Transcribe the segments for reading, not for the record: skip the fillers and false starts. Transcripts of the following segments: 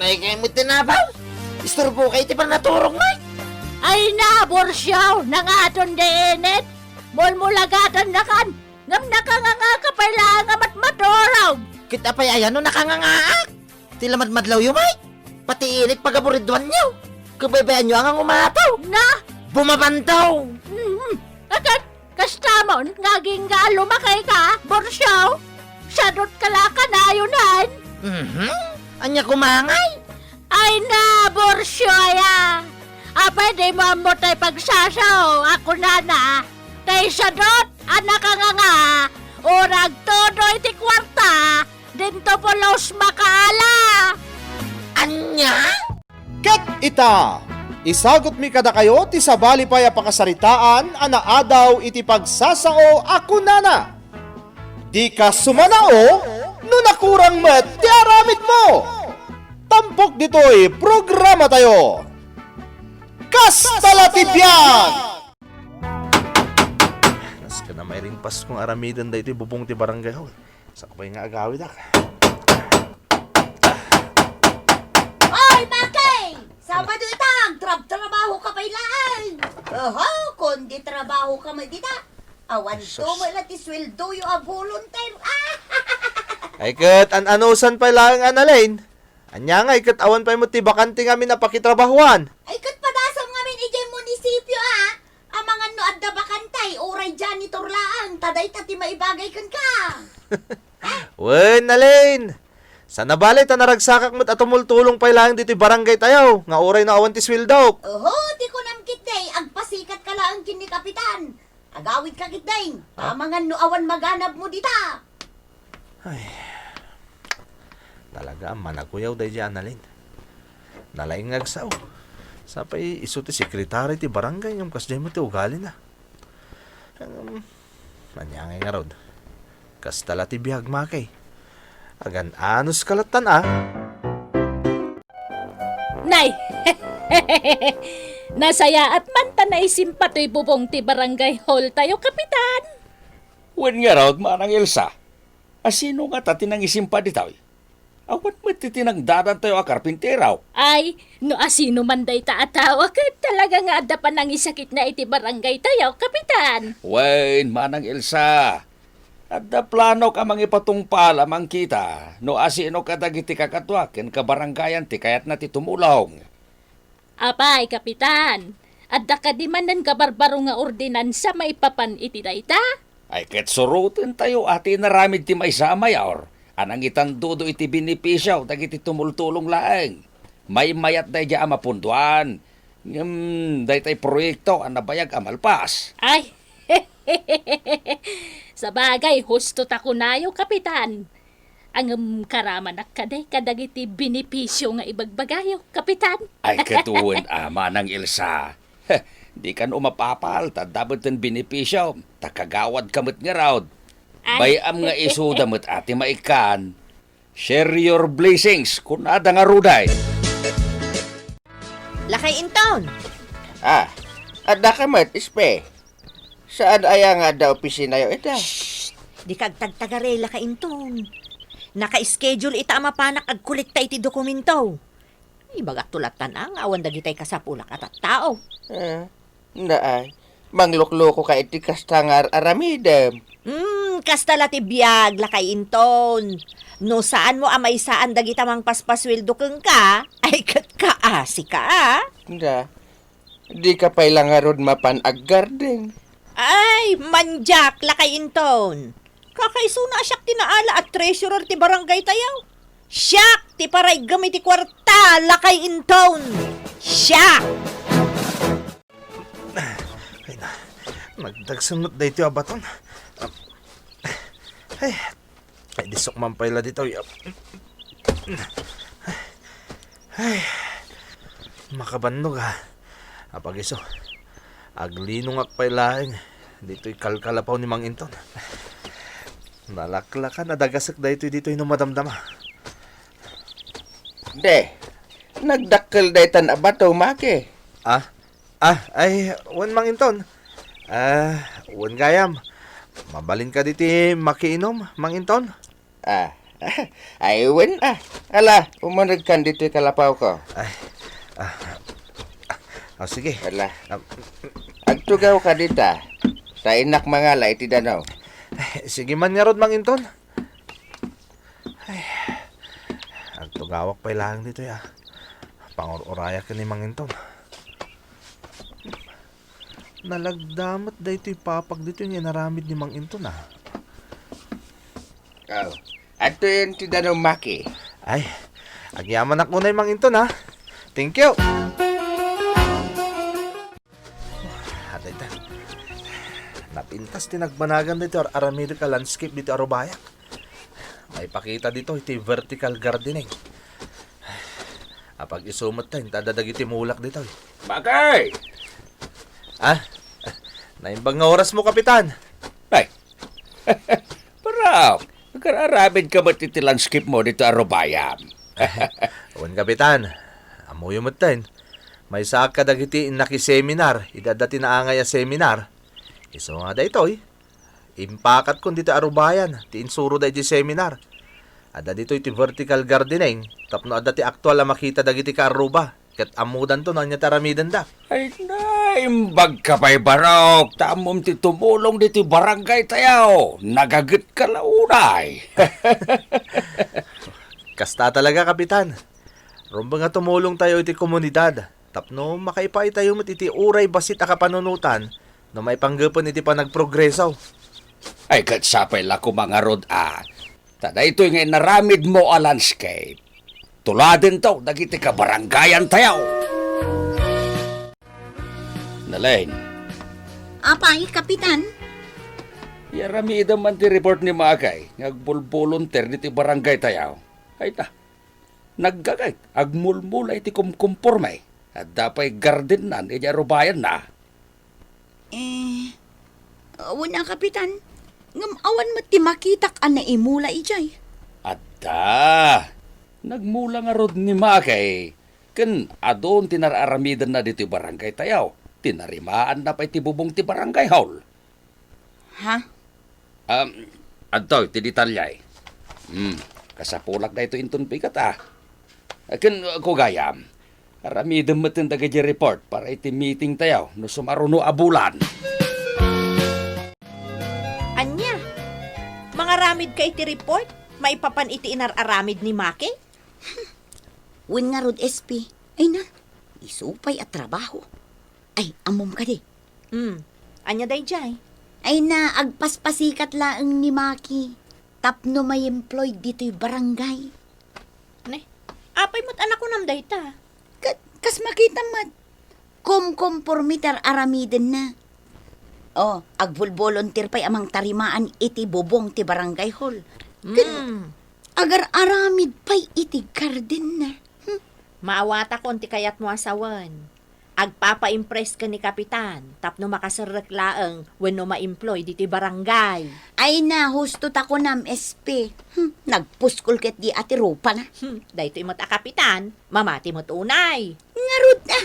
may kayo mo tinabaw. Istorbo kayo ti pa naturong may. Ay na, Borsyaw, nangaton deenet. Mulmulagatan na kan. Ngam nakanganga ka pala nga matmatoraw. Kita pa ayan no nakangangaak. Tila madmadlaw yung may. Pati init pagaburidwan niyo. Kabaybayan niyo ang umataw. Na, Bumabantaw. agad, kastamon, ngaging nga lumakay ka, Borsyaw. Sadot kalaka na yunan. Anya kumangay. Ay na, Borsyoya. Pwede mo mo tayo pagsasaw. Ako na. Tay sadot, anak ka nga. Urag todo iti kwarta. Dinto po los makaala. Anya? Ket ita! Isagot mi kada kayo ti sabali paya pakasaritaan ana adaw iti pagsasao ako nana. Di ka sumanao no nakurang met ti aramid mo. Tampok dito'y programa tayo. Kastalatibyan! Nas ka na may ring pas kong aramidan da ito'y bubong ti barangay hall. Sakapay nga agawid ak. Hoy, Bakay! Sabado itang, trabaho ka pa ilaan. Kundi trabaho ka mo dita. Awan to mo ilat isweldo yung volunteer. Ay kat, anusan pa lang analain. Anya nga, ikat awan pa mo ti bakante kami na pakitrabahuan. Ay, kat padasam nga min ijay munisipyo, Ang mga no adda bakantay, oray janitor laang, taday tati maibagay kan ka. Wen, nalain. Sa nabalay ta naragsakak mo't at tumultulong pa lang dito barangay tayo. Nga oray na awan ti sweldo. Di ko namkit day, ang pasikat ka lang kini kapitan. Agawid ka kit day, mga no awan maganap mo dita. Talaga, manakuyaw day di analin. Nalaing ngagsaw. Sapay iso ti sekretary ti barangay yung kasday mo ti ugali na. Manyangay nga rod. Kastala ti bihag makay. Agan anos kalatan Nay, nasaya at manta na isimpato'y bubong ti barangay hall tayo, kapitan. Wen nga raw, manang Elsa. Asino nga tatinang isimpa di tayo? Awat mo titinang dadan tayo a karpinteraw. Ay, no asino man day taatawa ka, talaga nga adda pa nang isakit na iti barangay tayo, kapitan. Wen, manang Elsa. Adda plano ka mangipatungpal amang kita. No asino ka dagiti kakatwa ken kabarangayan ti kayat na ti tumulong. Apay, kapitan. Adda ka di man ng kabarbaro nga ordinansa maipapan iti dayta? Ay ket surutin tayo ati naramid ti maysa mayor. Anang itandudo iti binipisyaw dagiti tumultulong laeng. May mayat day diya mapunduan. Day tay proyekto ang nabayag amalpas. Ay, sa bagay, husto ta kunayo, kapitan. Ang karamanak kaday kadagiti binipisyo nga ibagbagayo, kapitan. Ay katuwen ama ng Elsa. Di kan umapapal, tadabot ng binipisyaw. Takagawad kamot nga raw. Bayam nga isuda mo't ati maikan. Share your blessings kung ada nga ruday. Lakay intaon. Ada ka mat, ispe. Saan aya nga da opisina yo ita? Di kag tagtagarela ka inton. Naka-schedule ita mapanak ag kolekta iti dokumento. Ibagak tulatan ang awan dagitay kasapulak at tao. Naay. Manglukloko ka iti kastangar aramidem. Kastala ti biyag lakay inton. No saan mo amay saan dagita mang paspasweldo keng ka, ay kat kaasi ka Di ka pailang nga rod mapan ag garden. Ay, manjak lakay inton. Kakaisuna siyak tinaala at treasurer ti barangay tayaw. Siyak ti paray gamit ti kwarta lakay inton. Siyak! Nagdagsunod da ito abaton. Ay, disok man pala dito. Ay, makabannog Apag iso, aglinong akpailaing. Dito'y kalkalapaw ni Mang Inton. Nalaklakan, nadagasak da ito'y dito'y numadamdama. Nagdakkel daytan abato make. Ay, wan Mang Inton. Wan gayam. Mabalin ka diti makiinom, Mang Inton. Aywan Ala, umunod kan dito kalapaw ko. Sige. Ala. Agtugaw ka dito. Sa inak mga lay ti danaw. Sige man nga rod, Mang Inton. Ay, ang tugawak pa ilang dito ya. Pangororaya ka ni Mang Inton. Nalagdamat da ito'y papag dito yung inaramid ni Mang Inton Oh. Ato yun ti danaw maki. Ay, agyaman ako na yung Mang Inton Thank you. Aday ta. Napintas tinagbanagan dito aramido ka landscape dito Arubayak. May pakita dito iti vertical gardening. Apag isumot tayo, tadadag iti mulak dito. Bakay! Naimbang nga oras mo, Kapitan. Ay! Paraw! Nagkararabid ka ba't iti landscape mo dito Arubayan? Awan, Kapitan. Amuyo mo tayo. May saka dagiti naki-seminar. Idadati na angay a seminar. Iso nga da ito Impakat kon dito Arubayan. Ti insuro da iti seminar. Ada dito iti vertical gardening. Tapno ada ti aktual na makita dagiti ka Aruba. Kat amudan to nanya taramidan da. Ay naimbag ka pa'y barok. Tamom ti tumulong dito barangay tayaw. Nagagit ka launay. Kasta talaga, Kapitan. Rumba nga tumulong tayo iti komunidad. Tapno makaipay tayo met iti uray basit a kapanunutan no may panggapon iti panagprogreso. Ay katsapay la ko mga rod Tada ito yung naramid mo a landscape. Tuladin to, dagiti ka barangayan tayaw. Nalain, Apay, Kapitan? yaramida man ti report ni Makay, ngagbulbolunter diti barangay tayaw. Ay ta, naggagay, agmulmulay ti kumkumpormay. At dapay garden nan, Arubayan na. Wala, Kapitan. Ngam awan mo ti makitak na imula ijay. Adda, nagmula nga rod ni Makay. Ken adon tinararamidan na dito barangay tayaw. Tinarimaan na pa iti bubong ti barangay hall. Ha? Adto, ti detalyay. Kasapulak na ito inton pikat Ken kugayam, aramidan mo tindaga di report para iti meeting tayaw no sumaruno a bulan. Anya, mga ramid ka iti report, maipapan iti inararamid ni Maki? Win nga rod SP. Ay na, isupay at trabaho. Ay, amom ka di. Anya day jay? Ay na, agpaspasikat laang ni Maki. Tapno may employed dito'y barangay. Ne, apay mo't anak ko nam day ta. Kas makita mat. Kumkompormitar aramiden na. Oh, agvolunteer pa'y amang tarimaan iti bubong ti barangay hall. Agar aramid pa'y iti garden na. Maawata kon ti kayat mo asawan. Agpapa-impress ka ni Kapitan, tapno makasarek laeng wenno ma-employ diti barangay. Ay na, husto tako nam SP. Nagpuskol ket di ati rupa na. Dahito imot a Kapitan, mamati mo't unay. Ngarud na.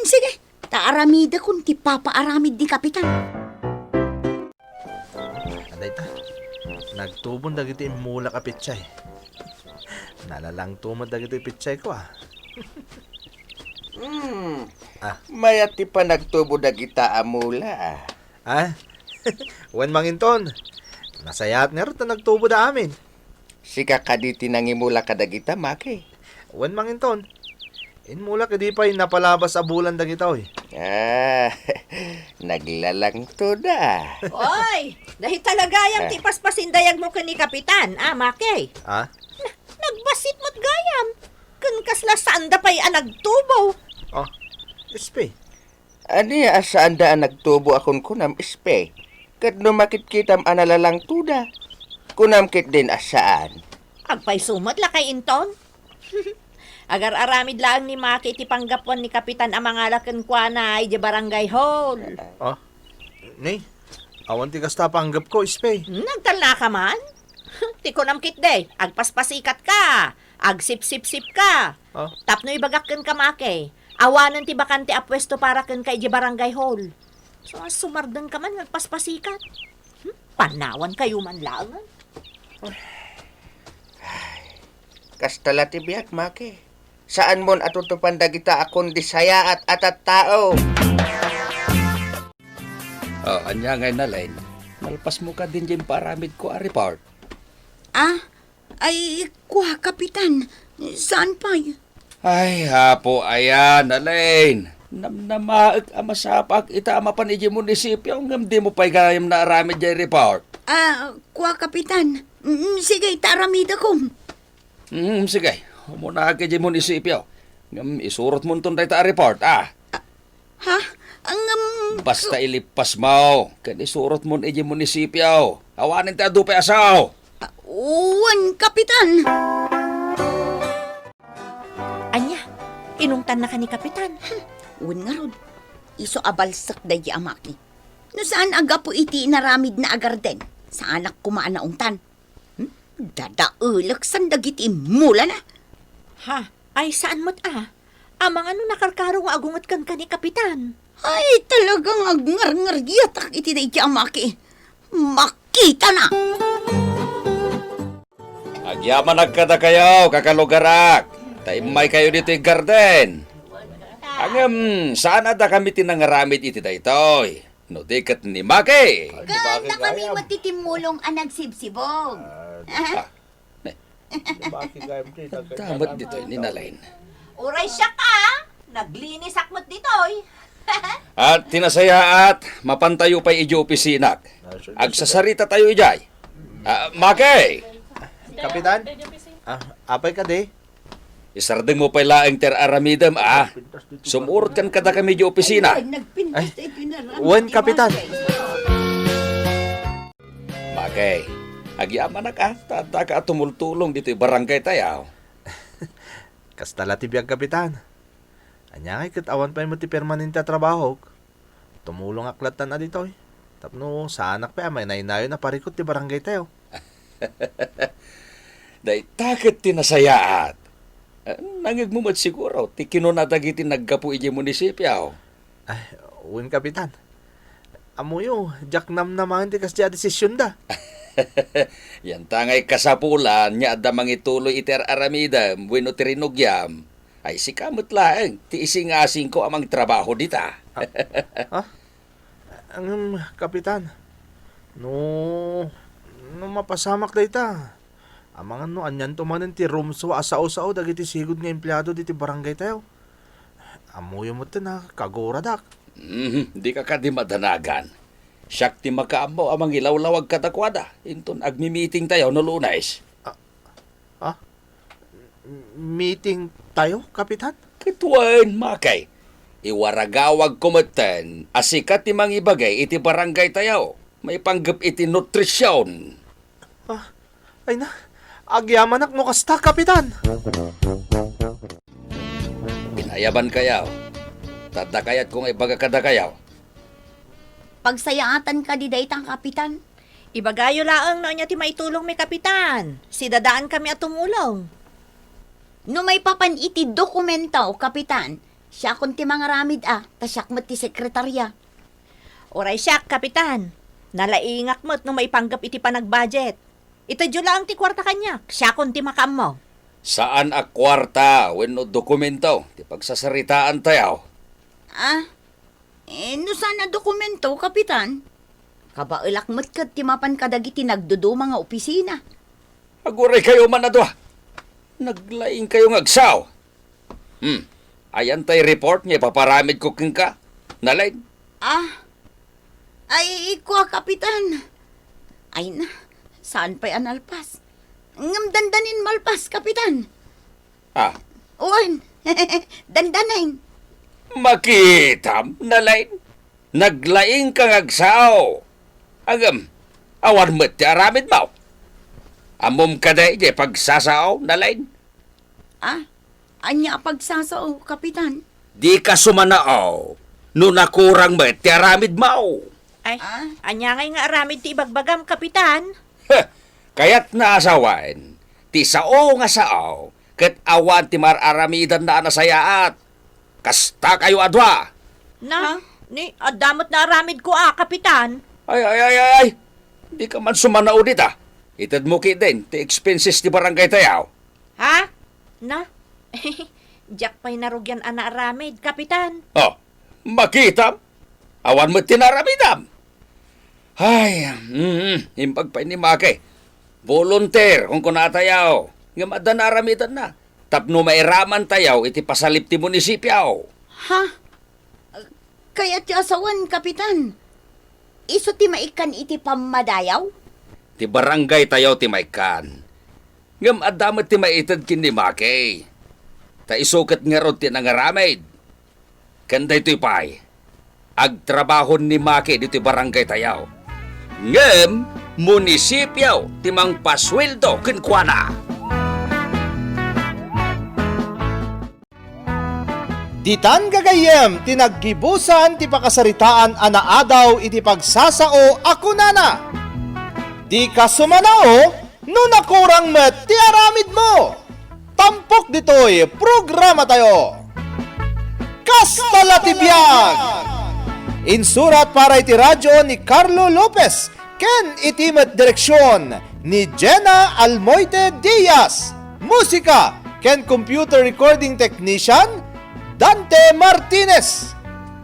Sige, taaramida kung ti papaaramid ni Kapitan. Aday ta. Nagtubon dagiti mula ka pitsay. Nalalang tumod dagiti pitsay ko Mayat ti pa nagtubo dagita amula. Wen Manginton. Nasayat nga rin na nagtubo da amin. Sika kaditi nangimula kadagita maki. Wen Manginton. Inmula ka di pa napalabas a bulan dagita Naglalang to da. Oy, dahil talagayang ti paspasindayag mo ka ni Kapitan, Maki. Nagbasit mo't gayam. Kun kasla sanda pa'y nagtubo. SP. Ani asaan da nagtubo akon kunam ispe. Kat numakit kitam analalang tuda. Kunam kit din asaan. Agpay sumat la kay Inton. Agar aramid lang ni Maki iti panggapuan ni Kapitan ang mga laken kwa na di barangay hall. Nay, awan ti kasta panggap ko, SP. Nagtala ka man? Ti ko namkit day, agpaspasikat ka, agsip-sip-sip ka. Tapno ibagak ka Maki. Awanan ti bakante a pwesto para ken kay di barangay hall. So sumardan ka man nagpaspasikat. Panawan kayo man lang. Kastala ti biag, Maki. Saan mon atutupan dagita akong disaya at atat tao? Anya ngay nalain. Malpas mo ka din dyan paramid ko a report. Ay, kuha, Kapitan. Saan pa? Ay, hapo, ayan, nalain. Namnamaag amasapak ita amapan iji munisipyo ngam di mo pa'y gayam na aramid dyan report. Kuha, Kapitan. Sige, taramida ko. Sige, muna ka dyan munisipyo. Ngam isurot mo itong dayta a report, ah. Ha? Basta ilipas mo. Kan isurot mo iji munisipyo. Awanin ta dupe asaw. Uwan, Kapitan. Anya, inungtan na ka ni Kapitan. Uwan nga ron. Iso abalsak da di amaki. No saan aga po iti naramid na agarden? Sa anak kumaan na ungtan. Dadaulak san dagiti mula na. Ha? Ay, saan mo't Amang ano nakarkarong agungot kan ka ni Kapitan. Ay, talagang agngar-ngar yatak iti da iti amaki. Makita na! Agyaman nagkada kayo, kakalugarak. Taimay kayo dito yung garden. Angam, saan ada kami tinangaramid iti daytoy? No dikat ni Maki. Kanta kami matitimulong ang nagsibsibog. Damat dito ni Nalain. Uray siya ka! Naglinis akmot ditoy. At tinasaya at mapantayo pa iji opisinak. Agsasarita tayo ijay. Maki! Kapitan? Apay ka de? Isardeng mo pa laeng ter aramidam, Sumurot kan kada kami di opisina. Ay, uwan, Kapitan. Maki, agyaman na ka. Tata ka tumultulong dito yung barangay tayo. Kastala ti biag, Kapitan. Anya kay katawan pa mo ti permanente trabaho. Tumulong aklatan na dito. Tapno, sa anak pa may nainayo na parikot ti barangay tayo. Day takit tinasayaat. Nangigmumad siguro, ti kinunadagitin naggapu iji munisipyo. Ay, uwan, Kapitan. Amuyo, jak nam naman ti kasya desisyon da. Yan tangay kasapulan, nya ada mangituloy iter aramida, bueno tirinugyam. Ay si kamot laeng, ti ising-asing ko amang trabaho dita. Ang Kapitan, no mapasamak da ita. Amang ano, anyan tumanin ti room so asao-sao dagiti sigod nga empleyado diti barangay tayo. Amuyo mo na, kagoradak. Di ka ka di madanagan. Siyak ti makaamo amang ilawlawag katakwada. Inton agmi-meeting tayo no Lunes. Meeting tayo, Kapitan? Kituan, Makay. Iwaragawag kumatan, asikat ti mang ibagay iti barangay tayo. May panggap iti nutrisyon. Ay na, agyaman no kasta, Kapitan. Pinayaban kayaw. Tadakayat kung ibaga kadakayaw. Pagsayaatan ka di daytang Kapitan. Ibagayo laang no niya ti maitulong may Kapitan. Si dadaan kami at tumulong. No may papan iti dokumento, Kapitan. Siya kun ti mga ramid tasyak mo ti sekretarya. Oray siya, Kapitan. Nalaingak mo't no may panggap iti panag-budget. Itadyo lang ti kwarta kanya. Siya kun ti makam mo. Saan a kwarta wenno dokumento? Ti pagsasaritaan tayo. No sana dokumento, Kapitan. Kabailak mo't kat ti mapan kadagiti nagdudo mga opisina. Aguray kayo man na doa. Naglaing kayo ngagsaw. Ayan tay report niya, paparamid ko king ka. Nalain. Ay, kuha, Kapitan. Ay na, saan pa'y analpas? Ngam dandanin malpas, Kapitan. Uwan, dandanain. Makitam, nalain. Naglaing kang agsaw. Agam, awan mo't ti aramid mo. Amom ka day, di pagsasao, nalain. Anya pagsasao, Kapitan. Di ka sumanao. No nakurang mo't ti aramid mo. Ay, anya ngay nga aramid ti ibagbagam, Kapitan. Kaya't naasawan, ti sao nga sao, ket awan ti mararamidan na anasayaat. Kasta kayo adwa. Ni, adamot na aramid ko Kapitan. Ay. Di ka man sumanao dita. Itad mo ki din, ti expenses ti barangay tayaw. Ha? Na? Jack pa'y narugyan ana aramid, kapitan. Oh, makita? Awan mo tinaramidam. Ay, himpag pa ni Maki. Volunteer kung kunatayaw. Nga madanaramidan na. Tapno mairaman tayaw iti pasalip ti munisipyaw. Ha? Kaya ti asawan, kapitan. Iso ti maikan iti pamadayaw? Ti barangay tayaw ti maikan. Ngam adamat ti maitad kin ni Maki. Ta isukat nga rod ti nangaramid. Kanday to'y pay. Agtrabahon ni Maki dito barangay tayaw. Ngam, munisipyaw ti mang pasweldo kinkwana. Ditan gagayem tinaggibusan ti pakasaritaan ana adaw iti pagsasao ako nana. Di ka sumanao no nakurang met ti aramid mo. Tampok ditoy programa tayo. Kastala ti biyag. Insurat para iti radyo ni Carlo Lopez ken iti met direksyon ni Jenna Almoite Diaz. Musika ken computer recording technician Dante Martinez.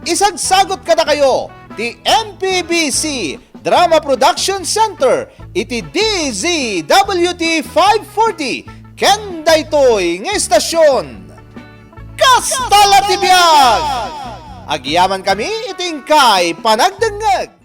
Isagsagot kada kayo ti MPBC Drama Production Center iti DZWT 540 ken daytoy nga estasyon. Kastala ti biyag! Agyaman kami iting kay panagdengeg.